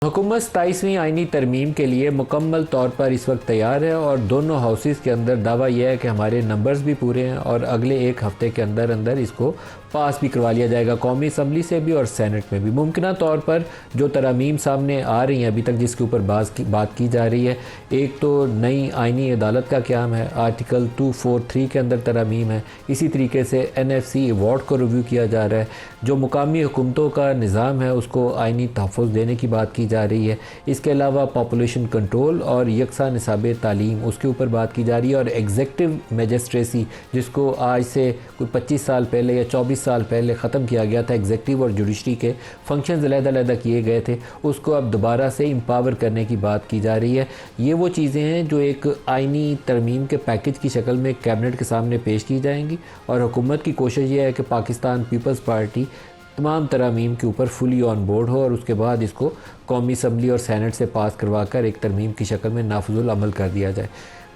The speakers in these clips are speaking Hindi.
हुकूमत 27वीं आइनी तरमीम के लिए मुकम्मल तौर पर इस वक्त तैयार है और दोनों हाउसेस के अंदर दावा यह है कि हमारे नंबर्स भी पूरे हैं और अगले एक हफ्ते के अंदर अंदर इसको पास भी करवा लिया जाएगा, कौमी असम्बली से भी और सेनेट में भी। मुमकिन तौर पर जो तरमीम सामने आ रही हैं अभी तक जिसके ऊपर बात की जा रही है, एक तो नई आइनी अदालत का क़याम है, आर्टिकल 243 के अंदर तरमीम है। इसी तरीके से NFC अवार्ड को रिव्यू किया जा रहा है, जो मुकामी हुकूमतों का निज़ाम है उसको आइनी तहफ़्फ़ुज़ देने की बात की जा रही है। इसके अलावा पॉपुलेशन कंट्रोल और यकसा निसाब तालीम उसके ऊपर बात की जा रही है। और एग्जेक्टिव मैजिस्ट्रेसी जिसको आज से कोई 25 साल पहले या 24 साल पहले ख़त्म किया गया था, एग्जेक्टिव और जुडिशरी के फंक्शंस अलग-अलग किए गए थे, उसको अब दोबारा से एम्पावर करने की बात की जा रही है। ये वो चीज़ें हैं जो एक आइनी तरमीम के पैकेज की शक्ल में कैबिनेट के सामने पेश की जाएंगी और हुकूमत की कोशिश ये है कि पाकिस्तान पीपल्स पार्टी तमाम तरमीम के ऊपर फुली ऑन बोर्ड हो और उसके बाद इसको कौमी असम्बली और सेनेट से पास करवा कर एक तरमीम की शक्ल में नाफिजुल अमल कर दिया जाए।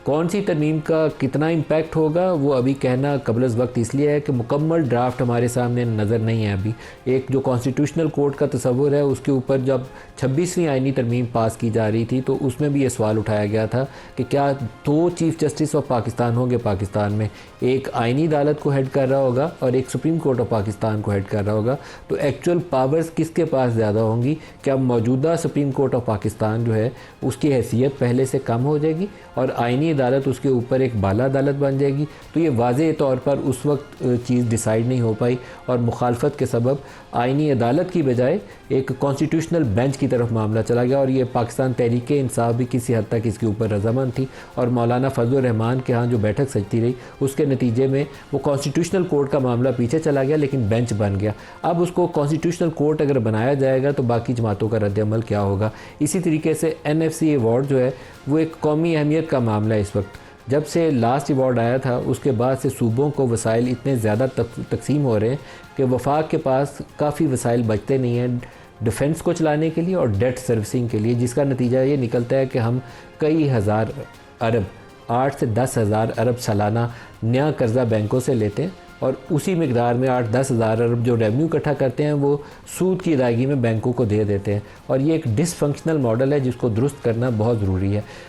कौन सी तरमीम का कितना इम्पैक्ट होगा वो अभी कहना कबल वक्त इसलिए है कि मुकम्मल ड्राफ्ट हमारे सामने नज़र नहीं है अभी। एक जो कॉन्स्टिट्यूशनल कोर्ट का तस्वुर है उसके ऊपर जब 26वीं आइनी तरमीम पास की जा रही थी तो उसमें भी ये सवाल उठाया गया था कि क्या 2 चीफ़ जस्टिस ऑफ पाकिस्तान होंगे पाकिस्तान में, एक आइनी अदालत को हेड कर रहा होगा और एक सुप्रीम कोर्ट ऑफ पाकिस्तान को हेड कर रहा होगा, तो एक्चुअल पावर्स किसके पास ज़्यादा होंगी? क्या मौजूदा सुप्रीम कोर्ट ऑफ पाकिस्तान जो है उसकी हैसियत पहले से कम हो जाएगी और आइनी अदालत उसके ऊपर एक बाला अदालत बन जाएगी? तो ये वाज़ेह तौर पर उस वक्त चीज़ डिसाइड नहीं हो पाई और मुखालफत के सबब आइनी अदालत की बजाय एक कॉन्स्टिट्यूशनल बेंच की तरफ मामला चला गया। और ये पाकिस्तान तहरीक इंसाफ भी किसी हद तक इसके ऊपर रजामंद थी और मौलाना फजल रहमान के यहाँ जो बैठक सजती रही उसके नतीजे में वो कॉन्स्टिट्यूशनल कोर्ट का मामला पीछे चला गया लेकिन बेंच बन गया। अब उसको कॉन्स्टिट्यूशनल कोर्ट अगर बनाया जाएगा तो बाकी जमातों का रद्द-ए-अमल क्या होगा? इसी तरीके से NFC अवार्ड जो है वो एक कौमी अहमियत का मामला है। इस वक्त जब से लास्ट अवार्ड आया था उसके बाद से सूबों को वसाइल इतने ज़्यादा तकसीम हो रहे हैं कि वफाक के पास काफ़ी वसाइल बचते नहीं हैं डिफेंस को चलाने के लिए और डेट सर्विसिंग के लिए, जिसका नतीजा ये निकलता है कि हम कई हज़ार अरब 8 से 10 हज़ार अरब सालाना नया कर्ज़ा बैंकों से लेते हैं और उसी मकदार में 8-10 हज़ार अरब जो रेवेन्यू इकट्ठा करते हैं वो सूद की अदायगी में बैंकों को दे देते हैं। और ये एक डिसफंक्शनल मॉडल है जिसको दुरुस्त करना बहुत ज़रूरी है।